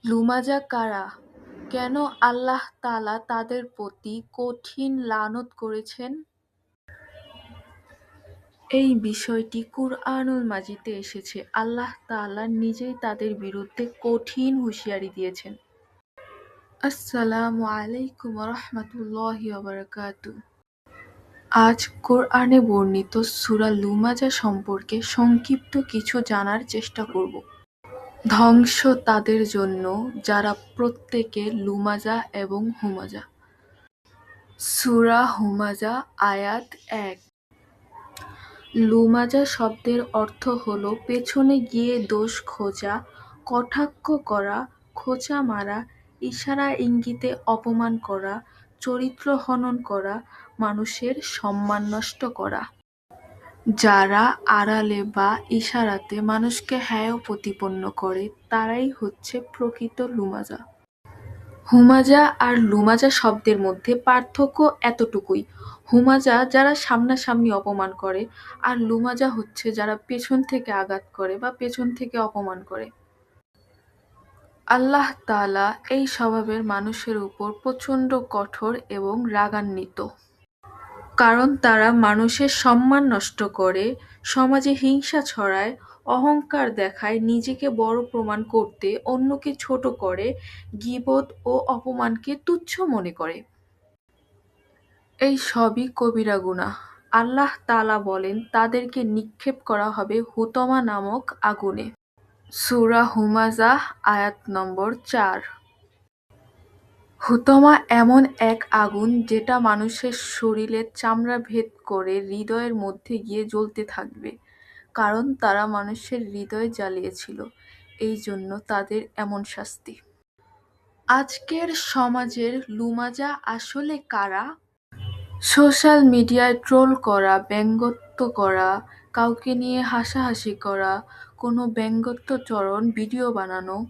লুমাজা কারা? কেন আল্লাহ তাআলা তাদের প্রতি কঠিন লানত করেছেন? এই বিষয়টি কুরআনুল মাজিদে এসেছে। আল্লাহ তাআলা নিজেই তাদের বিরুদ্ধে কঠিন হুঁশিয়ারি দিয়েছেন। আসসালামু আলাইকুম রাহমাতুল্লাহি ওয়া বারাকাতুহু। আজ কোরআনে বর্ণিত সূরা লুমাজা সম্পর্কে সংক্ষিপ্ত কিছু জানার চেষ্টা করব। ধ্বংস তাদের জন্য যারা প্রত্যেকে লুমাজা এবং হুমাজা। সূরা হুমাজা আয়াত ১। লুমাজা শব্দের অর্থ হল পেছনে গিয়ে দোষ খোঁজা, কটাক্ষ করা, খোঁচা মারা, ইশারা ইঙ্গিতে অপমান করা, চরিত্র হনন করা, মানুষের সম্মান নষ্ট করা। যারা আড়ালে বা ইশারাতে মানুষকে হেয় প্রতিপন্ন করে তারাই হচ্ছে প্রকৃত লুমাজা। হুমাজা আর লুমাজা শব্দের মধ্যে পার্থক্য এতটুকুই, হুমাজা যারা সামনাসামনি অপমান করে আর লুমাজা হচ্ছে যারা পেছন থেকে আঘাত করে বা পেছন থেকে অপমান করে। আল্লাহ তাআলা এই স্বভাবের মানুষের উপর প্রচণ্ড কঠোর এবং রাগান্বিত। কারণ তারা মানুষের সম্মান নষ্ট করে, সমাজে হিংসা ছড়ায়, অহংকার দেখায়, নিজেকে বড় প্রমাণ করতে অন্যকে ছোট করে, গীবত ও অপমানকে তুচ্ছ মনে করে। এই সবই কবিরা গুনাহ। আল্লাহ তাআলা বলেন তাদেরকে নিক্ষেপ করা হবে হুতমা নামক আগুনে। সূরা হুমাজাহ আয়াত নম্বর ৪। হুতমা এমন এক আগুন যেটা মানুষের শরীরের চামড়া ভেদ করে হৃদয়ের মধ্যে গিয়ে জ্বলতে থাকবে, কারণ তারা মানুষের হৃদয় জ্বালিয়েছিল, এই জন্য তাদের এমন শাস্তি। আজকের সমাজের লুমাজা আসলে কারা? সোশ্যাল মিডিয়ায় ট্রোল করা, ব্যঙ্গাত্মক করা, কাউকে নিয়ে হাসাহাসি করা, কোনো ব্যঙ্গাত্মকচরণ ভিডিও বানানো,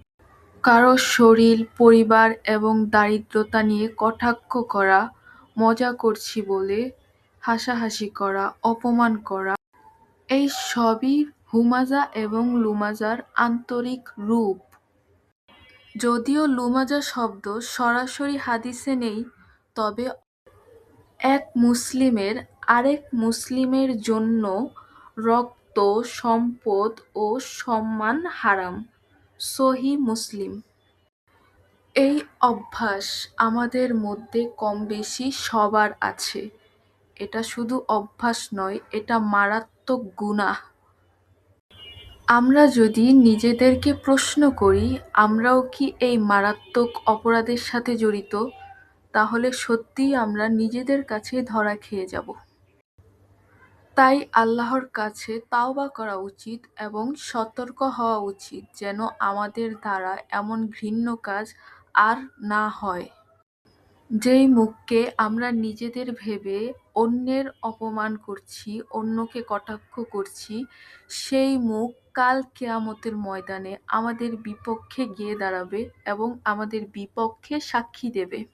কারো শরীর, পরিবার এবং দারিদ্রতা নিয়ে কটাক্ষ করা, মজা করছি বলে হাসাহাসি করা, অপমান করা, এই সবই হুমাজা এবং লুমাজার আন্তরিক রূপ। যদিও লুমাজা শব্দ সরাসরি হাদিসে নেই, তবে এক মুসলিমের আরেক মুসলিমের জন্য রক্ত, সম্পদ ও সম্মান হারাম। সহিহ মুসলিম। এই অভ্যাস আমাদের মধ্যে কমবেশি সবার আছে। এটা শুধু অভ্যাস নয়, এটা মারাত্মক গুনাহ। আমরা যদি নিজেদেরকে প্রশ্ন করি আমরাও কি এই মারাত্মক অপরাধের সাথে জড়িত, তাহলে সত্যিই আমরা নিজেদের কাছে ধরা খেয়ে যাব। তাই আল্লাহর কাছে তাওবা করা উচিত এবং সতর্ক হওয়া উচিত যেন আমাদের দ্বারা এমন ঘৃণ্য কাজ আর না হয়। যেই মুখকে আমরা নিজেদের ভেবে অন্যের অপমান করছি, অন্যকে কটাক্ষ করছি, সেই মুখ কাল কিয়ামতের ময়দানে আমাদের বিপক্ষে গিয়ে দাঁড়াবে এবং আমাদের বিপক্ষে সাক্ষী দেবে।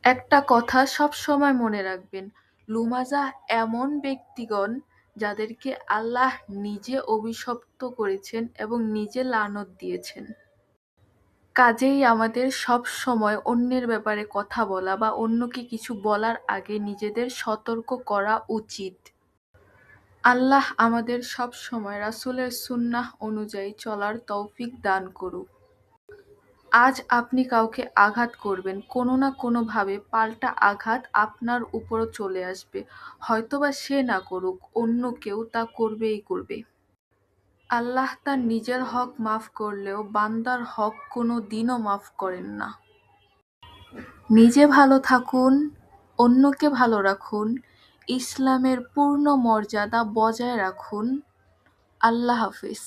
একটা কথা সবসময় মনে রাখবেন, লুমাজা এমন ব্যক্তিগণ যাদেরকে আল্লাহ নিজে অভিশপ্ত করেছেন এবং নিজে লানত দিয়েছেন। কাজেই আমাদের সব সময় অন্যের ব্যাপারে কথা বলা বা অন্যকে কিছু বলার আগে নিজেদের সতর্ক করা উচিত। আল্লাহ আমাদের সব সময় রাসূলের সুন্নাহ অনুযায়ী চলার তৌফিক দান করুক। আজ আপনি কাউকে আঘাত করবেন, কোনো না কোনোভাবে পাল্টা আঘাত আপনার উপরও চলে আসবে। হয়তোবা সে না করুক, অন্য কেউ তা করবেই করবে। আল্লাহ তার নিজের হক মাফ করলেও বান্দার হক কোনো দিনও মাফ করেন না। নিজে ভালো থাকুন, অন্যকে ভালো রাখুন, ইসলামের পূর্ণ মর্যাদা বজায় রাখুন। আল্লাহ হাফেজ।